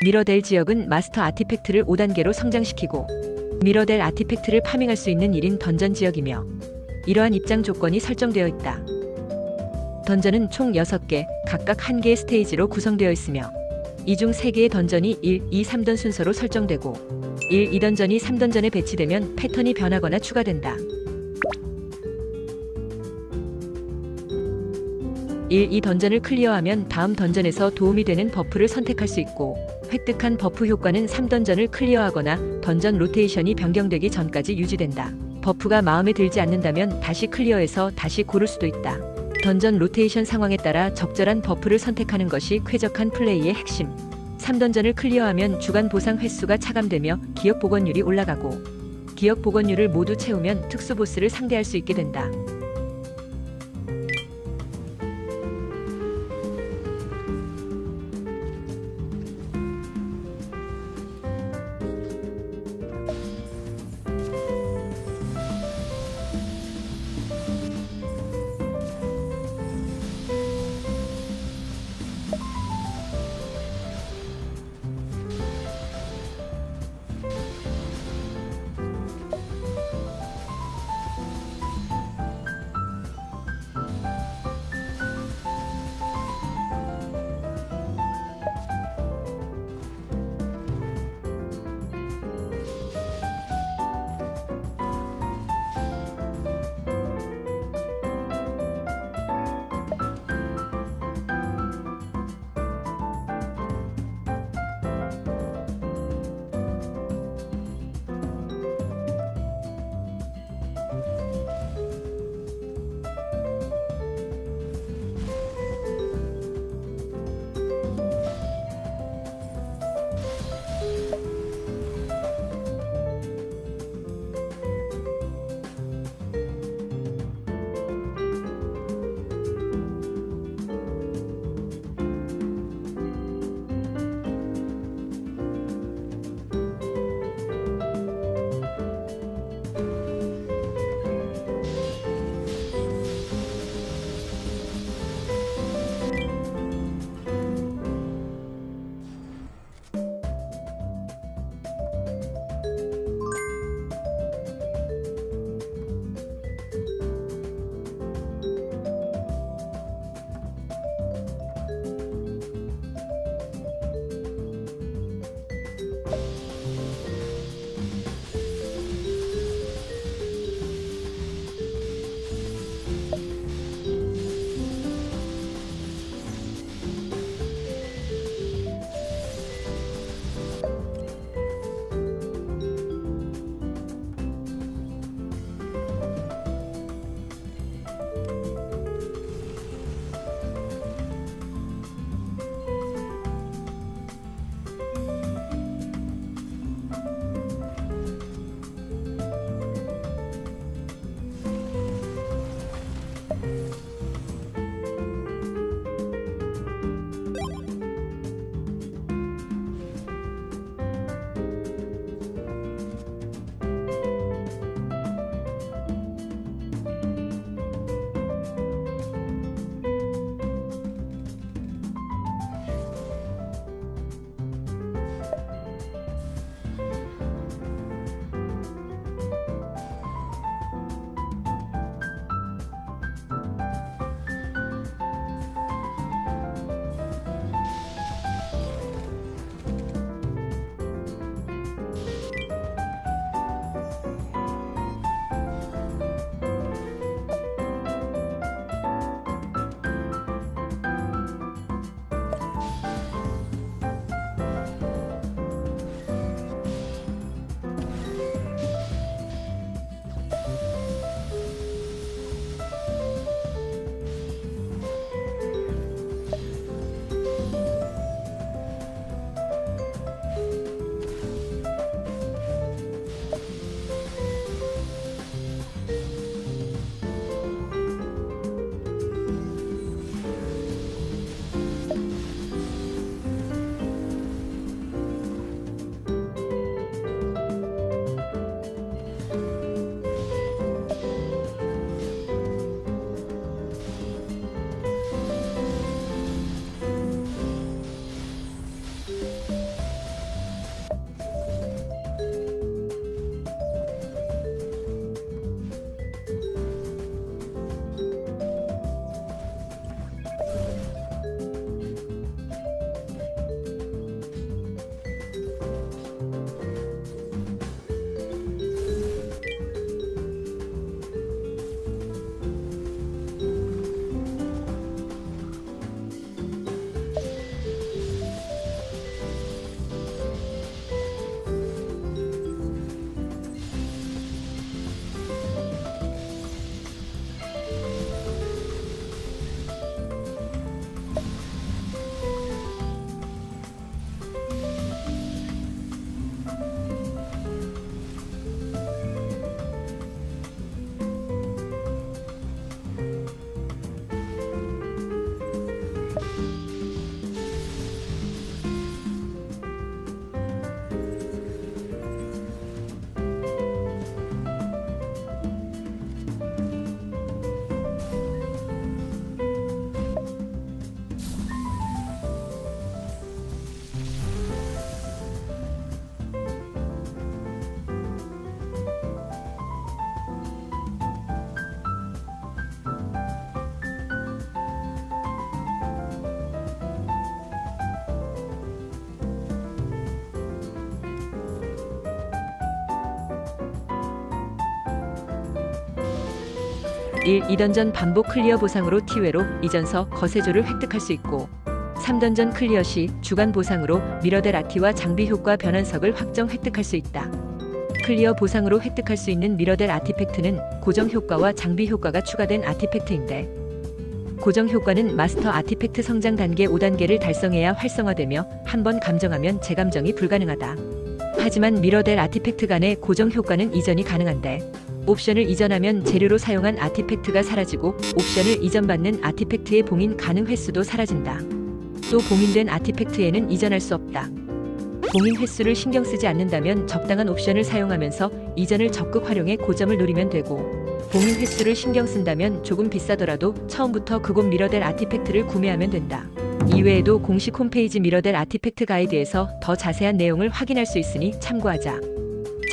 밀어댈 지역은 마스터 아티팩트를 5단계로 성장시키고 밀어댈 아티팩트를 파밍할 수 있는 1인 던전 지역이며 이러한 입장 조건이 설정되어 있다. 던전은 총 6개, 각각 1개의 스테이지로 구성되어 있으며 이 중 3개의 던전이 1, 2, 3던 순서로 설정되고 1, 2던전이 3던전에 배치되면 패턴이 변하거나 추가된다. 1, 2던전을 클리어하면 다음 던전에서 도움이 되는 버프를 선택할 수 있고 획득한 버프 효과는 3던전을 클리어하거나 던전 로테이션이 변경되기 전까지 유지된다. 버프가 마음에 들지 않는다면 다시 클리어해서 다시 고를 수도 있다. 던전 로테이션 상황에 따라 적절한 버프를 선택하는 것이 쾌적한 플레이의 핵심. 3던전을 클리어하면 주간 보상 횟수가 차감되며 기억 복원율이 올라가고 기억 복원율을 모두 채우면 특수 보스를 상대할 수 있게 된다. 1. 2던전 반복 클리어 보상으로 티웨로 이전서 거세조를 획득할 수 있고 3던전 클리어 시 주간 보상으로 미러델 아티와 장비 효과 변환석을 확정 획득할 수 있다. 클리어 보상으로 획득할 수 있는 미러델 아티팩트는 고정 효과와 장비 효과가 추가된 아티팩트인데 고정 효과는 마스터 아티팩트 성장 단계 5단계를 달성해야 활성화되며 한번 감정하면 재감정이 불가능하다. 하지만 미러델 아티팩트 간의 고정 효과는 이전이 가능한데 옵션을 이전하면 재료로 사용한 아티팩트가 사라지고 옵션을 이전받는 아티팩트의 봉인 가능 횟수도 사라진다. 또 봉인된 아티팩트에는 이전할 수 없다. 봉인 횟수를 신경 쓰지 않는다면 적당한 옵션을 사용하면서 이전을 적극 활용해 고점을 노리면 되고 봉인 횟수를 신경 쓴다면 조금 비싸더라도 처음부터 그곳 미러델 아티팩트를 구매하면 된다. 이외에도 공식 홈페이지 미러델 아티팩트 가이드에서 더 자세한 내용을 확인할 수 있으니 참고하자.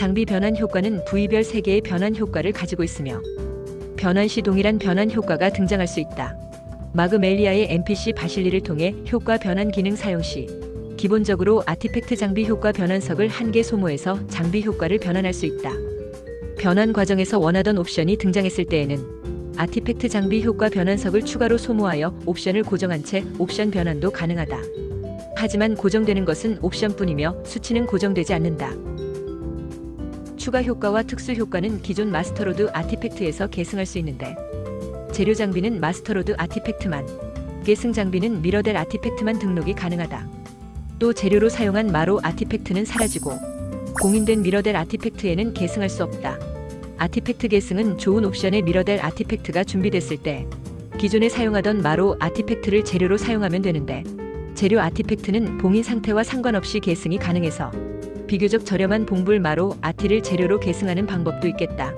장비 변환 효과는 부위별 3개의 변환 효과를 가지고 있으며 변환 시 동일한 변환 효과가 등장할 수 있다. 엏𝒊𝒆의 NPC 바실리를 통해 효과 변환 기능 사용 시 기본적으로 아티팩트 장비 효과 변환석을 1개 소모해서 장비 효과를 변환할 수 있다. 변환 과정에서 원하던 옵션이 등장했을 때에는 아티팩트 장비 효과 변환석을 추가로 소모하여 옵션을 고정한 채 옵션 변환도 가능하다. 하지만 고정되는 것은 옵션뿐이며 수치는 고정되지 않는다. 추가 효과와 특수 효과는 기존 마스터로드 아티팩트에서 계승할 수 있는데 재료 장비는 마스터로드 아티팩트만, 계승 장비는 미러델 아티팩트만 등록이 가능하다. 또 재료로 사용한 마로 아티팩트는 사라지고 봉인된 미러델 아티팩트에는 계승할 수 없다. 아티팩트 계승은 좋은 옵션의 미러델 아티팩트가 준비됐을 때 기존에 사용하던 마로 아티팩트를 재료로 사용하면 되는데 재료 아티팩트는 봉인 상태와 상관없이 계승이 가능해서 비교적 저렴한 봉불 마로 아티를 재료로 계승하는 방법도 있겠다.